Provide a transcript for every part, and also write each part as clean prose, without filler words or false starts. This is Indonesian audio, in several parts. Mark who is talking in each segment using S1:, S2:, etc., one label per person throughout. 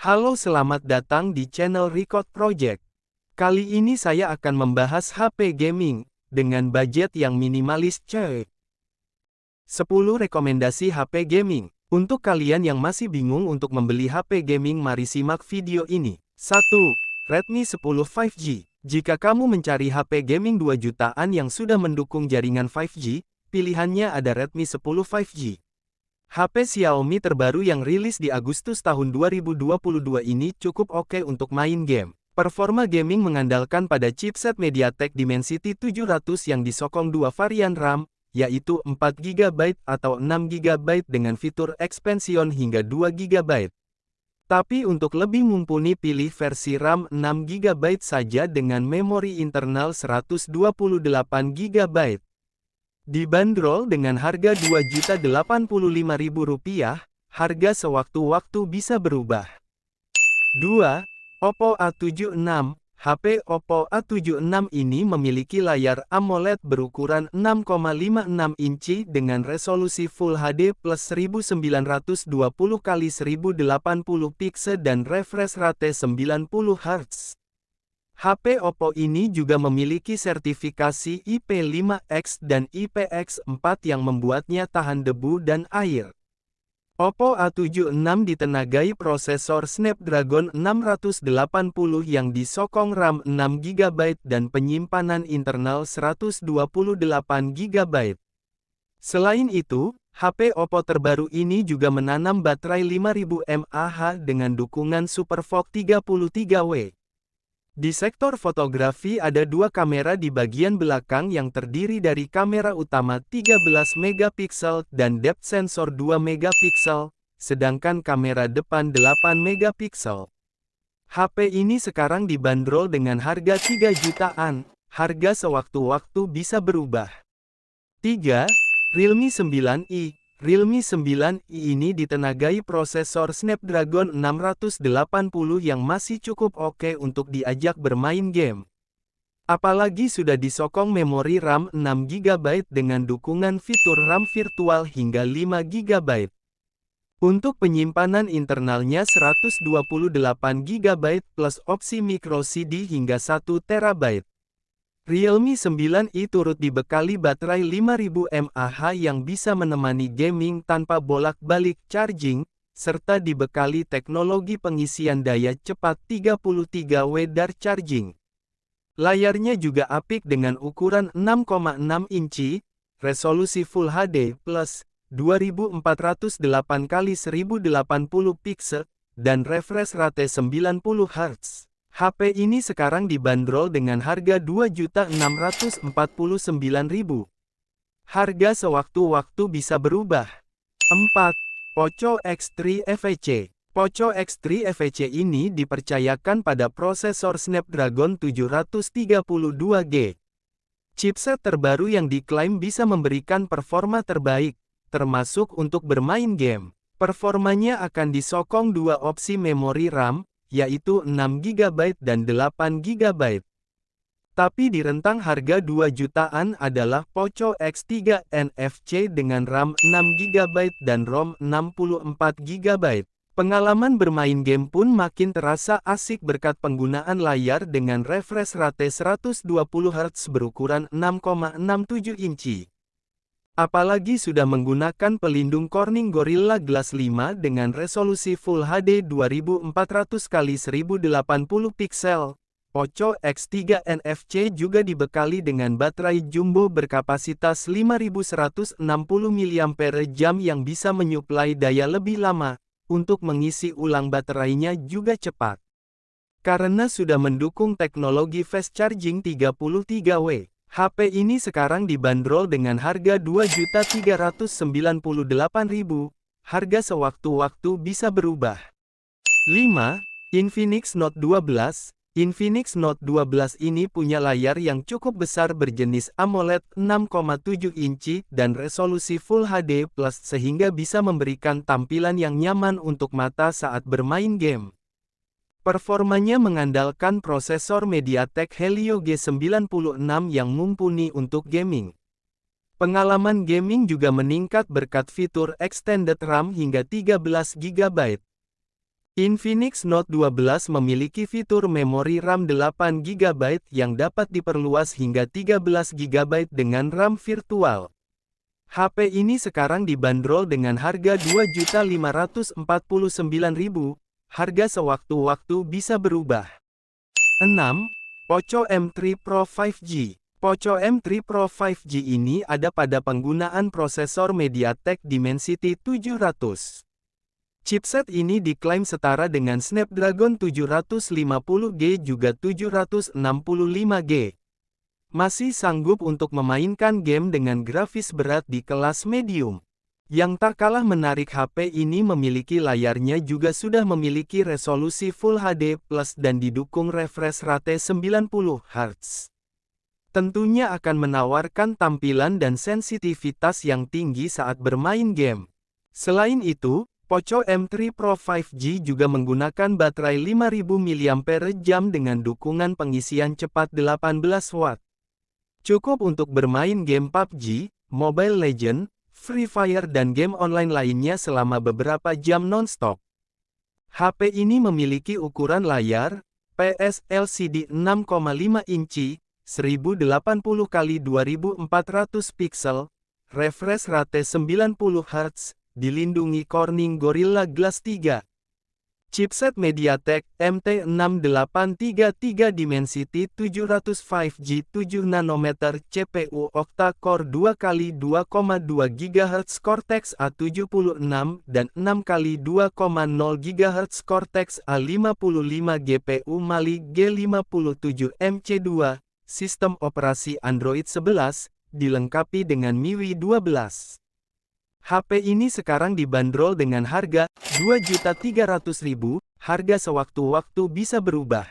S1: Halo, selamat datang di channel Record Project. Kali ini saya akan membahas HP gaming, dengan budget yang minimalis cuy. 10 rekomendasi HP gaming. Untuk kalian yang masih bingung untuk membeli HP gaming, mari simak video ini. 1. Redmi 10 5G. Jika kamu mencari HP gaming 2 jutaan yang sudah mendukung jaringan 5G, pilihannya ada Redmi 10 5G. HP Xiaomi terbaru yang rilis di Agustus tahun 2022 ini cukup oke untuk main game. Performa gaming mengandalkan pada chipset MediaTek Dimensity 700 yang disokong dua varian RAM, yaitu 4GB atau 6GB dengan fitur expansion hingga 2GB. Tapi untuk lebih mumpuni, pilih versi RAM 6GB saja dengan memori internal 128GB. Dibanderol dengan harga Rp2.085.000, harga sewaktu-waktu bisa berubah. 2. Oppo A76. HP Oppo A76 ini memiliki layar AMOLED berukuran 6,56 inci dengan resolusi Full HD plus 1920x1080 pixel dan refresh rate 90 Hz. HP Oppo ini juga memiliki sertifikasi IP5X dan IPX4 yang membuatnya tahan debu dan air. Oppo A76 ditenagai prosesor Snapdragon 680 yang disokong RAM 6GB dan penyimpanan internal 128GB. Selain itu, HP Oppo terbaru ini juga menanam baterai 5000 mAh dengan dukungan SuperVOOC 33W. Di sektor fotografi ada dua kamera di bagian belakang yang terdiri dari kamera utama 13 megapiksel dan depth sensor 2 megapiksel, sedangkan kamera depan 8 megapiksel. HP ini sekarang dibanderol dengan harga 3 jutaan, harga sewaktu-waktu bisa berubah. 3. Realme 9i. Realme 9i ini ditenagai prosesor Snapdragon 680 yang masih cukup oke untuk diajak bermain game. Apalagi sudah disokong memori RAM 6GB dengan dukungan fitur RAM virtual hingga 5GB. Untuk penyimpanan internalnya 128GB plus opsi microSD hingga 1TB. Realme 9i turut dibekali baterai 5000 mAh yang bisa menemani gaming tanpa bolak-balik charging, serta dibekali teknologi pengisian daya cepat 33W dar charging. Layarnya juga apik dengan ukuran 6,6 inci, resolusi Full HD plus 2408x1080 pixel, dan refresh rate 90 Hz. HP ini sekarang dibanderol dengan harga Rp2.649.000. Harga sewaktu-waktu bisa berubah. 4. Poco X3 FEC. Poco X3 FEC ini dipercayakan pada prosesor Snapdragon 732G. Chipset terbaru yang diklaim bisa memberikan performa terbaik, termasuk untuk bermain game. Performanya akan disokong dua opsi memori RAM, yaitu 6GB dan 8GB. Tapi di rentang harga 2 jutaan adalah Poco X3 NFC dengan RAM 6GB dan ROM 64GB. Pengalaman bermain game pun makin terasa asik berkat penggunaan layar dengan refresh rate 120 Hz berukuran 6,67 inci. Apalagi sudah menggunakan pelindung Corning Gorilla Glass 5 dengan resolusi Full HD 2400x1080 pixel. Poco X3 NFC juga dibekali dengan baterai jumbo berkapasitas 5160 mAh yang bisa menyuplai daya lebih lama. Untuk mengisi ulang baterainya juga cepat. Karena sudah mendukung teknologi fast charging 33W. HP ini sekarang dibanderol dengan harga Rp2.398.000, harga sewaktu-waktu bisa berubah. 5. Infinix Note 12. Infinix Note 12 ini punya layar yang cukup besar berjenis AMOLED 6,7 inci dan resolusi Full HD plus sehingga bisa memberikan tampilan yang nyaman untuk mata saat bermain game. Performanya mengandalkan prosesor MediaTek Helio G96 yang mumpuni untuk gaming. Pengalaman gaming juga meningkat berkat fitur Extended RAM hingga 13GB. Infinix Note 12 memiliki fitur memori RAM 8 GB yang dapat diperluas hingga 13 GB dengan RAM virtual. HP ini sekarang dibanderol dengan harga Rp2.549.000, harga sewaktu-waktu bisa berubah. 6. Poco M3 Pro 5G. Poco M3 Pro 5G ini ada pada penggunaan prosesor MediaTek Dimensity 700. Chipset ini diklaim setara dengan Snapdragon 750G juga 765G. Masih sanggup untuk memainkan game dengan grafis berat di kelas medium. Yang tak kalah menarik, HP ini memiliki layarnya juga sudah memiliki resolusi Full HD Plus dan didukung refresh rate 90 Hz. Tentunya akan menawarkan tampilan dan sensitivitas yang tinggi saat bermain game. Selain itu, Poco M3 Pro 5G juga menggunakan baterai 5000 mAh dengan dukungan pengisian cepat 18 Watt. Cukup untuk bermain game PUBG, Mobile Legends, Free Fire dan game online lainnya selama beberapa jam non-stop. HP ini memiliki ukuran layar IPS LCD 6,5 inci, 1080x2400 pixel, refresh rate 90 Hz, dilindungi Corning Gorilla Glass 3. Chipset MediaTek MT6833 Dimensity 700 5G 7 nanometer CPU octa-core 2x2,2 GHz Cortex A76 dan 6x2,0 GHz Cortex A55 GPU Mali G57 MC2, sistem operasi Android 11, dilengkapi dengan MIUI 12. HP ini sekarang dibanderol dengan harga Rp2.300.000, harga sewaktu-waktu bisa berubah.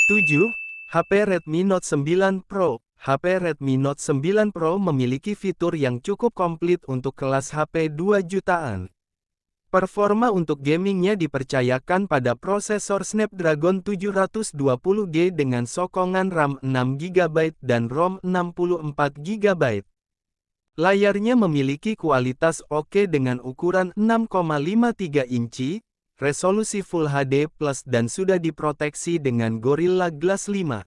S1: 7. HP Redmi Note 9 Pro. HP Redmi Note 9 Pro memiliki fitur yang cukup komplit untuk kelas HP 2 jutaan. Performa untuk gamingnya dipercayakan pada prosesor Snapdragon 720G dengan sokongan RAM 6GB dan ROM 64GB. Layarnya memiliki kualitas oke dengan ukuran 6,53 inci, resolusi Full HD Plus dan sudah diproteksi dengan Gorilla Glass 5.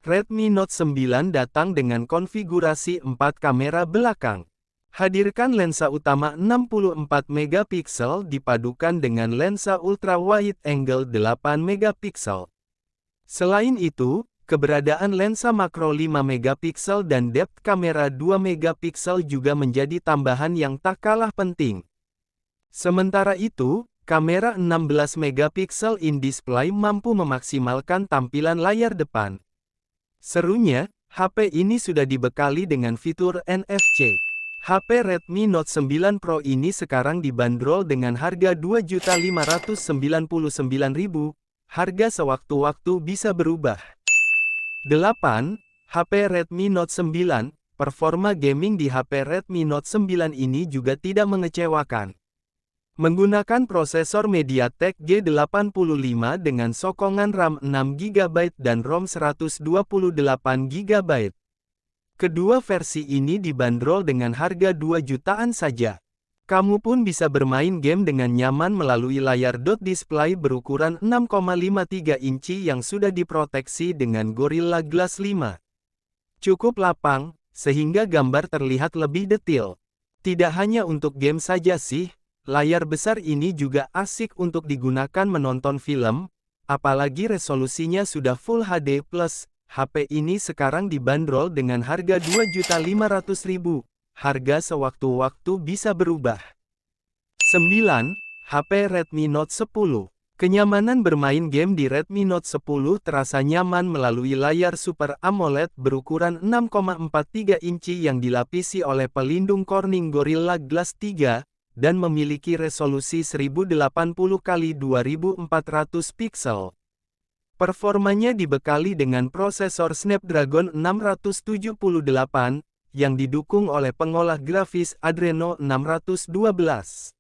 S1: Redmi Note 9 datang dengan konfigurasi 4 kamera belakang. Hadirkan lensa utama 64 MP dipadukan dengan lensa ultra wide angle 8 MP. Selain itu, keberadaan lensa makro 5 MP dan depth kamera 2 MP juga menjadi tambahan yang tak kalah penting. Sementara itu, kamera 16 MP in-display mampu memaksimalkan tampilan layar depan. Serunya, HP ini sudah dibekali dengan fitur NFC. HP Redmi Note 9 Pro ini sekarang dibanderol dengan harga Rp2.599.000, harga sewaktu-waktu bisa berubah. 8. HP Redmi Note 9. Performa gaming di HP Redmi Note 9 ini juga tidak mengecewakan. Menggunakan prosesor MediaTek G85 dengan sokongan RAM 6GB dan ROM 128GB. Kedua versi ini dibanderol dengan harga 2 jutaan saja. Kamu pun bisa bermain game dengan nyaman melalui layar dot display berukuran 6,53 inci yang sudah diproteksi dengan Gorilla Glass 5. Cukup lapang, sehingga gambar terlihat lebih detail. Tidak hanya untuk game saja sih, layar besar ini juga asik untuk digunakan menonton film, apalagi resolusinya sudah Full HD+. HP ini sekarang dibanderol dengan harga Rp2.500.000. Harga sewaktu-waktu bisa berubah. 9. HP Redmi Note 10. Kenyamanan bermain game di Redmi Note 10 terasa nyaman melalui layar Super AMOLED berukuran 6,43 inci yang dilapisi oleh pelindung Corning Gorilla Glass 3, dan memiliki resolusi 1080x2400 pixel. Performanya dibekali dengan prosesor Snapdragon 678, yang didukung oleh pengolah grafis Adreno 612.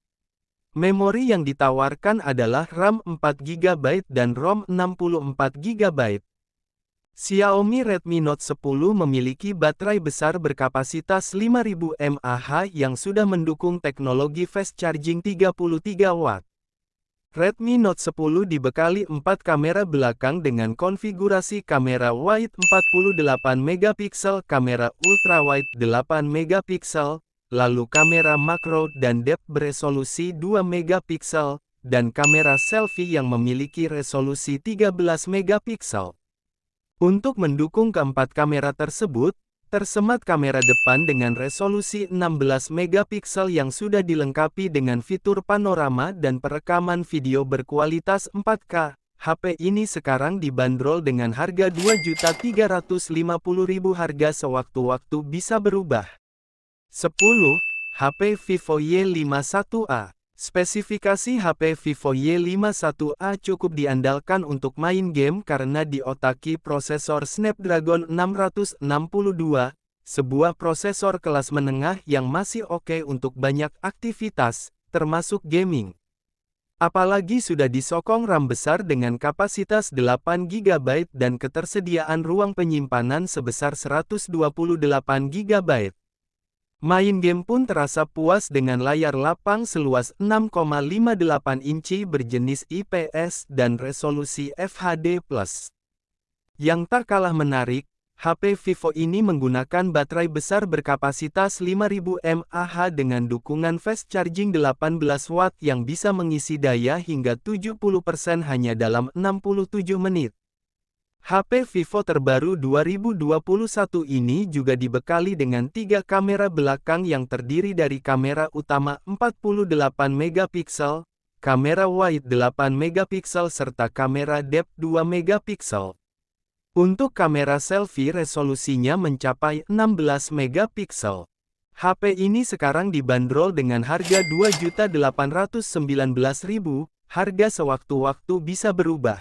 S1: Memori yang ditawarkan adalah RAM 4GB dan ROM 64GB. Xiaomi Redmi Note 10 memiliki baterai besar berkapasitas 5000 mAh yang sudah mendukung teknologi fast charging 33 Watt. Redmi Note 10 dibekali 4 kamera belakang dengan konfigurasi kamera wide 48 megapiksel, kamera ultrawide 8 megapiksel, lalu kamera makro dan depth beresolusi 2 megapiksel, dan kamera selfie yang memiliki resolusi 13 megapiksel. Untuk mendukung keempat kamera tersebut, tersemat kamera depan dengan resolusi 16 megapiksel yang sudah dilengkapi dengan fitur panorama dan perekaman video berkualitas 4K. HP ini sekarang dibanderol dengan harga Rp2.350.000. Harga sewaktu-waktu bisa berubah. 10. HP Vivo Y51A. Spesifikasi HP Vivo Y51A cukup diandalkan untuk main game karena diotaki prosesor Snapdragon 662, sebuah prosesor kelas menengah yang masih oke untuk banyak aktivitas, termasuk gaming. Apalagi sudah disokong RAM besar dengan kapasitas 8 GB dan ketersediaan ruang penyimpanan sebesar 128 GB. Main game pun terasa puas dengan layar lapang seluas 6,58 inci berjenis IPS dan resolusi FHD+. Yang tak kalah menarik, HP Vivo ini menggunakan baterai besar berkapasitas 5000 mAh dengan dukungan fast charging 18 watt yang bisa mengisi daya hingga 70% hanya dalam 67 menit. HP Vivo terbaru 2021 ini juga dibekali dengan 3 kamera belakang yang terdiri dari kamera utama 48 megapiksel, kamera wide 8 megapiksel serta kamera depth 2 megapiksel. Untuk kamera selfie resolusinya mencapai 16 megapiksel. HP ini sekarang dibanderol dengan harga Rp2.819.000, harga sewaktu-waktu bisa berubah.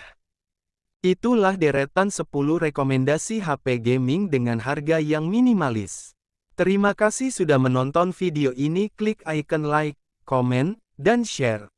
S1: Itulah deretan 10 rekomendasi HP gaming dengan harga yang minimalis. Terima kasih sudah menonton video ini. Klik icon like, komen, dan share.